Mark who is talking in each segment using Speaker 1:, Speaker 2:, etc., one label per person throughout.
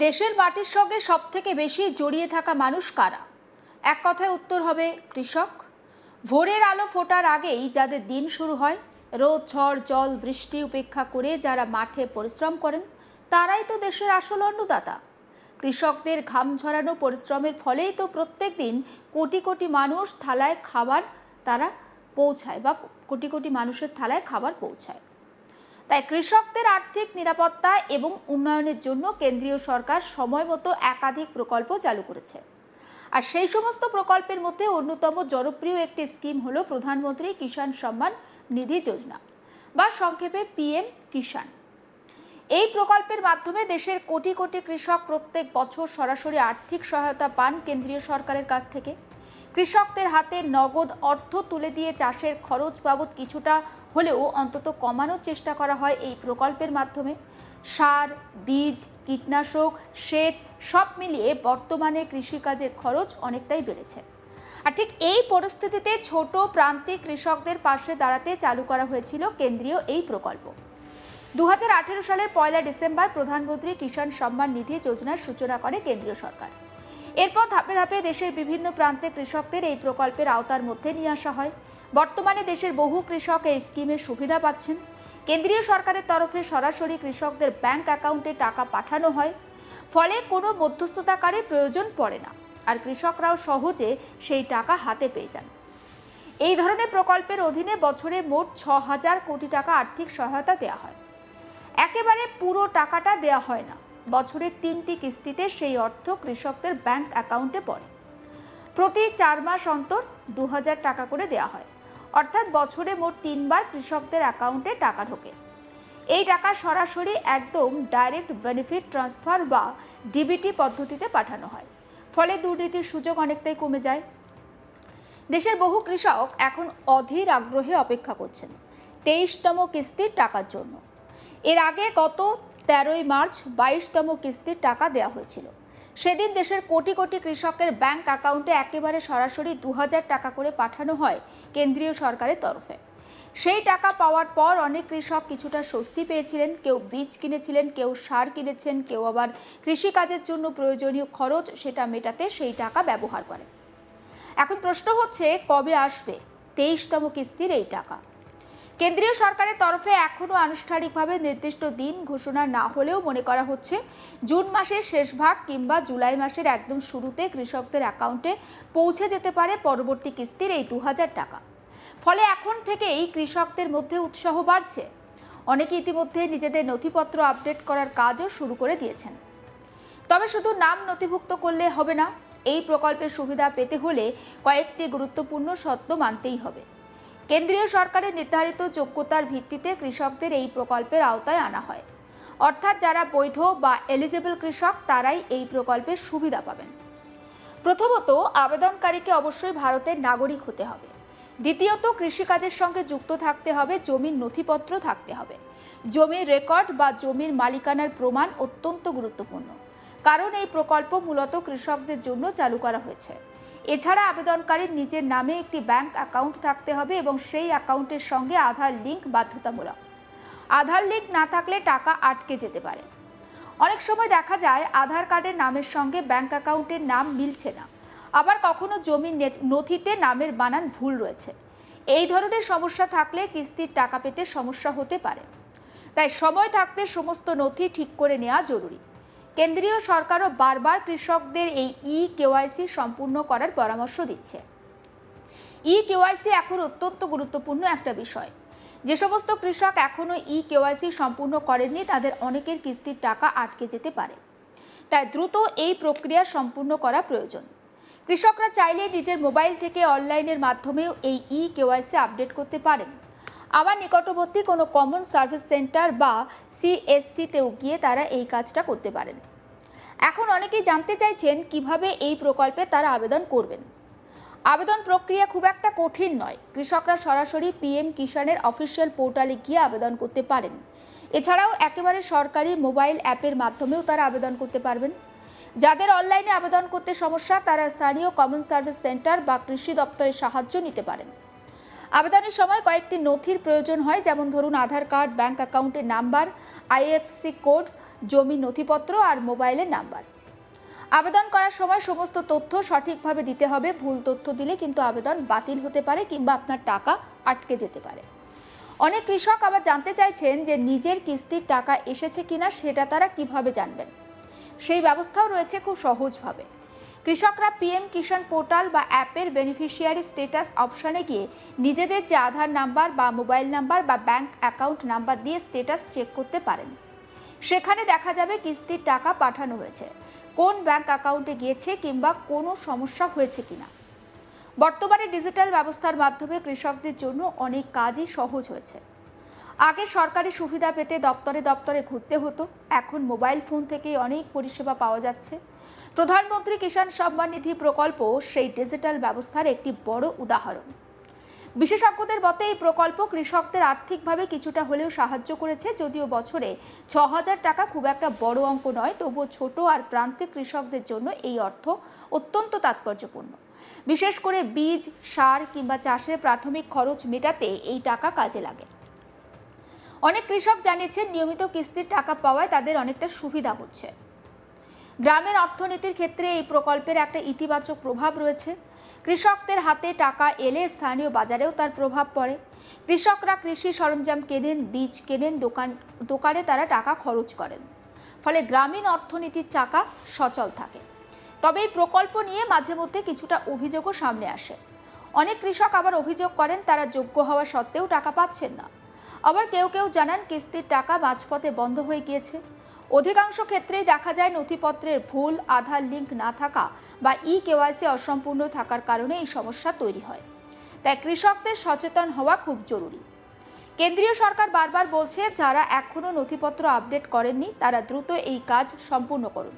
Speaker 1: দেশের মাটির সঙ্গে সবথেকে বেশি জড়িয়ে থাকা মানুষ কারা? এক কথায় উত্তর হবে কৃষক। ভোরের আলো ফোটার আগেই যাদের দিন শুরু হয়, রোদ ঝড় জল বৃষ্টি উপেক্ষা করে যারা মাঠে পরিশ্রম করেন, তারাই তো দেশের আসল অন্নদাতা। কৃষকদের ঘাম ঝরানো পরিশ্রমের ফলেই তো প্রত্যেক দিন কোটি কোটি মানুষ থালায় খাবার তারা পৌঁছায় বা কোটি কোটি মানুষের থালায় খাবার পৌঁছায়। তাই কৃষকদের আর্থিক নিরাপত্তা এবং উন্নয়নের জন্য কেন্দ্রীয় সরকার সময় মতো একাধিক প্রকল্প চালু করেছে। আর সেই সমস্ত প্রকল্পের মধ্যে অন্যতম জনপ্রিয় একটি স্কিম হলো প্রধানমন্ত্রী কিষাণ সম্মান নিধি যোজনা বা সংক্ষেপে পিএম কিষাণ। এই প্রকল্পের মাধ্যমে দেশের কোটি কোটি কৃষক প্রত্যেক বছর সরাসরি আর্থিক সহায়তা পান কেন্দ্রীয় সরকারের কাছ থেকে। কৃষকদের হাতে নগদ অর্থ তুলে দিয়ে চাষের খরচ বাবদ কিছুটা হলেও অন্তত কমানোর চেষ্টা করা হয় এই প্রকল্পের মাধ্যমে। সার, বীজ, কীটনাশক, সেচ সব মিলিয়ে বর্তমানে কৃষিকাজের খরচ অনেকটাই বেড়েছে। আর ঠিক এই পরিস্থিতিতে ছোট প্রান্তিক কৃষকদের পাশে দাঁড়াতে চালু করা হয়েছিল কেন্দ্রীয় এই প্রকল্প। 2018 সালের 1 ডিসেম্বর প্রধানমন্ত্রী কিষাণ সম্মান নিধি যোজনার সূচনা করে কেন্দ্রীয় সরকার। এরপর ধাপে ধাপে দেশের বিভিন্ন প্রান্তে কৃষকদের এই প্রকল্পের আওতার মধ্যে নিয়ে আসা হয়। বর্তমানে দেশের বহু কৃষক এই স্কিমের সুবিধা পাচ্ছেন। কেন্দ্রীয় সরকারের তরফে সরাসরি কৃষকদের ব্যাংক অ্যাকাউন্টে টাকা পাঠানো হয়, ফলে কোনো মধ্যস্থতাকারীর প্রয়োজন পড়ে না, আর কৃষকরাও সহজে সেই টাকা হাতে পেয়ে যান। এই ধরনের প্রকল্পের অধীনে বছরে মোট 6,000 কোটি টাকা আর্থিক সহায়তা দেওয়া হয়। একেবারে পুরো টাকাটা দেওয়া হয় না, বছরে 3টি কিস্তিতে সেই অর্থ কৃষকদের ব্যাংক অ্যাকাউন্টে পড়ে। প্রতি 4 মাস অন্তর 2,000 টাকা করে দেওয়া হয়, অর্থাৎ বছরে মোট 3 বার কৃষকদের অ্যাকাউন্টে টাকা ঢোকে। এই টাকা সরাসরি একদম ডাইরেক্ট বেনিফিট ট্রান্সফার বা ডিবিটি পদ্ধতিতে পাঠানো হয়, ফলে দুর্নীতির সুযোগ অনেকটাই কমে যায়। দেশের বহু কৃষক এখন অধীর আগ্রহে অপেক্ষা করছেন 23তম কিস্তির টাকার জন্য। এর আগে গত 13ই মার্চ 22তম কিস্তির টাকা দেওয়া হয়েছিল। সেদিন দেশের কোটি কোটি কৃষকের ব্যাংক অ্যাকাউন্টে একেবারে সরাসরি 2,000 টাকা করে পাঠানো হয় কেন্দ্রীয় সরকারের তরফে। সেই টাকা পাওয়ার পর অনেক কৃষক কিছুটা স্বস্তি পেয়েছিলেন। কেউ বীজ কিনেছিলেন, কেউ সার কিনেছেন, কেউ আবার কৃষিকাজের জন্য প্রয়োজনীয় খরচ সেটা মেটাতে সেই টাকা ব্যবহার করেন। এখন প্রশ্ন হচ্ছে, কবে আসবে 23তম কিস্তির এই টাকা? কেন্দ্রীয় সরকারের তরফে এখনও আনুষ্ঠানিকভাবে নির্দিষ্ট দিন ঘোষণা না হলেও মনে করা হচ্ছে জুন মাসের শেষ ভাগ কিংবা জুলাই মাসের একদম শুরুতে কৃষকদের অ্যাকাউন্টে পৌঁছে যেতে পারে পরবর্তী কিস্তির এই 2,000 টাকা। ফলে এখন থেকেই কৃষকদের মধ্যে উৎসাহ বাড়ছে। অনেকে ইতিমধ্যে নিজেদের নথিপত্র আপডেট করার কাজও শুরু করে দিয়েছেন। তবে শুধু নাম নথিভুক্ত করলে হবে না, এই প্রকল্পের সুবিধা পেতে হলে কয়েকটি গুরুত্বপূর্ণ শর্ত মানতেই হবে। কেন্দ্রীয় সরকারের নির্ধারিত যোগ্যতার ভিত্তিতে কৃষকদের এই প্রকল্পের আওতায় আনা হয়, অর্থাৎ যারা বৈধ বা এলিজিবল কৃষক তারাই এই প্রকল্পের সুবিধা পাবেন। প্রথমত, আবেদনকারীকে অবশ্যই ভারতের নাগরিক হতে হবে। দ্বিতীয়ত, কৃষিকাজের সঙ্গে যুক্ত থাকতে হবে, জমির নথিপত্র থাকতে হবে। জমির রেকর্ড বা জমির মালিকানার প্রমাণ অত্যন্ত গুরুত্বপূর্ণ, কারণ এই প্রকল্প মূলত কৃষকদের জন্য চালু করা হয়েছে। এছাড়া আবেদনকারীর নিজের নামে একটি ব্যাংক অ্যাকাউন্ট থাকতে হবে এবং সেই অ্যাকাউন্টের সঙ্গে আধার লিঙ্ক বাধ্যতামূলক। আধার লিঙ্ক না থাকলে টাকা আটকে যেতে পারে। অনেক সময় দেখা যায় আধার কার্ডের নামের সঙ্গে ব্যাংক অ্যাকাউন্টের নাম মিলছে না, আবার কখনো জমির নথিতে নামের বানান ভুল রয়েছে। এই ধরনের সমস্যা থাকলে কিস্তির টাকা পেতে সমস্যা হতে পারে। তাই সময় থাকতে সমস্ত নথি ঠিক করে নেওয়া জরুরি। কেন্দ্রীয় সরকারও বারবার কৃষকদের এই কেওয়াইসি সম্পূর্ণ করার পরামর্শ দিচ্ছে। কেওয়াইসি এখন অত্যন্ত গুরুত্বপূর্ণ একটা বিষয়। যে সমস্ত কৃষক এখনো কেওয়াইসি সম্পূর্ণ করেননি তাদের অনেকের কিস্তির টাকা আটকে যেতে পারে। তাই দ্রুত এই প্রক্রিয়া সম্পূর্ণ করা প্রয়োজন। কৃষকরা চাইলে নিজের মোবাইল থেকে অনলাইনের মাধ্যমেও এই কেওয়াইসি আপডেট করতে পারেন। আবার নিকটবর্তী কোনো কমন সার্ভিস সেন্টার বা সিএসসিতেও গিয়ে তারা এই কাজটা করতে পারেন। এখন অনেকেই জানতে চাইছেন কিভাবে এই প্রকল্পে তারা আবেদন করবেন। আবেদন প্রক্রিয়া খুব একটা কঠিন নয়। কৃষকরা সরাসরি পিএম কিষাণের অফিসিয়াল পোর্টালে গিয়ে আবেদন করতে পারেন। এছাড়াও একেবারে সরকারি মোবাইল অ্যাপের মাধ্যমেও তারা আবেদন করতে পারবেন। যাদের অনলাইনে আবেদন করতে সমস্যা তারা স্থানীয় কমন সার্ভিস সেন্টার বা কৃষি দপ্তরের সাহায্য নিতে পারেন। আবেদনের সময় কয়েকটি নথির প্রয়োজন হয়, যেমন ধরুন আধার কার্ড, ব্যাংক অ্যাকাউন্টের নাম্বার, আইএফএসসি কোড, জমির নথিপত্র আর মোবাইলের নাম্বার। আবেদন করার সময় সমস্ত তথ্য সঠিকভাবে দিতে হবে। ভুল তথ্য দিলে কিন্তু আবেদন বাতিল হতে পারে কিংবা আপনার টাকা আটকে যেতে পারে। অনেক কৃষক আবার জানতে চাইছেন যে নিজের কিস্তির টাকা এসেছে কিনা সেটা তারা কিভাবে জানবেন। সেই ব্যবস্থাও রয়েছে খুব সহজভাবে। কৃষকরা পিএম কিষাণ পোর্টাল বা অ্যাপের বেনিফিশিয়ারি স্ট্যাটাস অপশনে গিয়ে নিজেদের যে আধার নাম্বার বা মোবাইল নাম্বার বা ব্যাংক অ্যাকাউন্ট নাম্বার দিয়ে স্ট্যাটাস চেক করতে পারেন। সেখানে দেখা যাবে কিস্তির টাকা পাঠানো হয়েছে, কোন ব্যাংক অ্যাকাউন্টে গিয়েছে কিংবা কোনো সমস্যা হয়েছে কিনা। বর্তমানে ডিজিটাল ব্যবস্থার মাধ্যমে কৃষকদের জন্য অনেক কাজই সহজ হয়েছে। আগে সরকারি সুবিধা পেতে দপ্তরে দপ্তরে ঘুরতে হতো, এখন মোবাইল ফোন থেকেই অনেক পরিষেবা পাওয়া যাচ্ছে। প্রধানমন্ত্রী কিষাণ সম্মান নিধি প্রকল্প সেই ডিজিটাল ব্যবস্থার একটি বড় উদাহরণ। বিশেষজ্ঞদের মতে এই প্রকল্প কৃষকদের আর্থিকভাবে কিছুটা হলেও সাহায্য করেছে। যদিও বছরে ৬,০০০ টাকা খুব একটা বড় অঙ্ক নয়, তবুও ছোট আর প্রান্তিক কৃষকদের জন্য এই অর্থ অত্যন্ত তাৎপর্যপূর্ণ। বিশেষ করে বীজ, সার কিংবা চাষের প্রাথমিক খরচ মেটাতে এই টাকা কাজে লাগে। অনেক কৃষক জানিয়েছেন নিয়মিত কিস্তির টাকা পাওয়ায় তাদের অনেকটা সুবিধা হচ্ছে। গ্রামের অর্থনীতির ক্ষেত্রে এই প্রকল্পের একটা ইতিবাচক প্রভাব রয়েছে। কৃষকদের হাতে টাকা এলে স্থানীয় বাজারেও তার প্রভাব পড়ে। কৃষকরা কৃষি সরঞ্জাম কেনেন, বীজ কেনেন, দোকানে তারা টাকা খরচ করেন। ফলে গ্রামীণ অর্থনীতির চাকা সচল থাকে। তবে এই প্রকল্প নিয়ে মাঝে মধ্যে কিছুটা অভিযোগও সামনে আসে। অনেক কৃষক আবার অভিযোগ করেন তারা যোগ্য হওয়া সত্ত্বেও টাকা পাচ্ছেন না। আবার কেউ কেউ জানান কিস্তির টাকা মাঝপথে বন্ধ হয়ে গিয়েছে। অধিকাংশ ক্ষেত্রেই দেখা যায় নথিপত্রের ভুল, আধার লিঙ্ক না থাকা বা কেওয়াইসি অসম্পূর্ণ থাকার কারণে এই সমস্যা তৈরি হয়। তাই কৃষকদের সচেতন হওয়া খুব জরুরি। কেন্দ্রীয় সরকার বারবার বলছে যারা এখনও নথিপত্র আপডেট করেননি তারা দ্রুত এই কাজ সম্পূর্ণ করুন।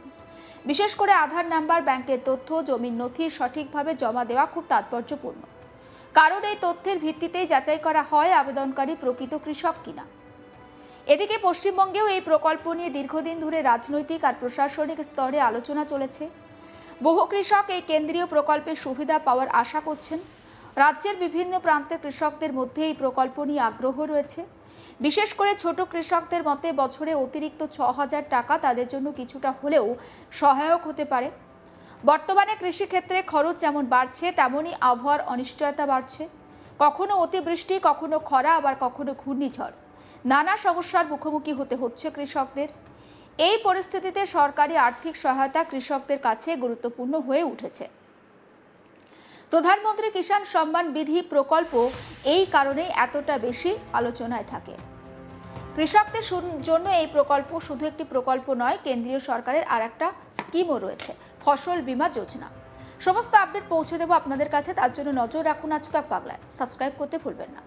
Speaker 1: বিশেষ করে আধার নাম্বার, ব্যাংকের তথ্য, জমির নথি সঠিকভাবে জমা দেওয়া খুব তাৎপর্যপূর্ণ। কারণ এই তথ্যের ভিত্তিতেই যাচাই করা হয় আবেদনকারী প্রকৃত কৃষক কিনা। এদিকে পশ্চিমবঙ্গেও এই প্রকল্প নিয়ে দীর্ঘদিন ধরে রাজনৈতিক আর প্রশাসনিক স্তরে আলোচনা চলেছে। বহু কৃষক এই কেন্দ্রীয় প্রকল্পের সুবিধা পাওয়ার আশা করছেন। রাজ্যের বিভিন্ন প্রান্তে কৃষকদের মধ্যে এই প্রকল্প নিয়ে আগ্রহ রয়েছে। বিশেষ করে ছোট কৃষকদের মতে বছরে অতিরিক্ত ৬,০০০ টাকা তাদের জন্য কিছুটা হলেও সহায়ক হতে পারে। বর্তমানে কৃষিক্ষেত্রে খরচ যেমন বাড়ছে তেমনই আবহাওয়ার অনিশ্চয়তা বাড়ছে। কখনো অতিবৃষ্টি, কখনো খরা, আবার কখনো ঘূর্ণিঝড়। নানা সমস্যার মুখোমুখি হতে হচ্ছে কৃষকদের। এই পরিস্থিতিতে সরকারি আর্থিক সহায়তা কৃষকদের কাছে গুরুত্বপূর্ণ হয়ে উঠেছে। প্রধানমন্ত্রী কিষাণ সম্মান নিধি প্রকল্প এই কারণেই এতটা বেশি আলোচনায় থাকে। কৃষকদের জন্য এই প্রকল্প শুধু একটি প্রকল্প নয়, কেন্দ্রীয় সরকারের আর একটা স্কিমও রয়েছে, ফসল বীমা যোজনা। সমস্ত আপডেট পৌঁছে দেবো আপনাদের কাছে, তার জন্য নজর রাখুন আজ তক বাংলায়। সাবস্ক্রাইব করতে ভুলবেন না।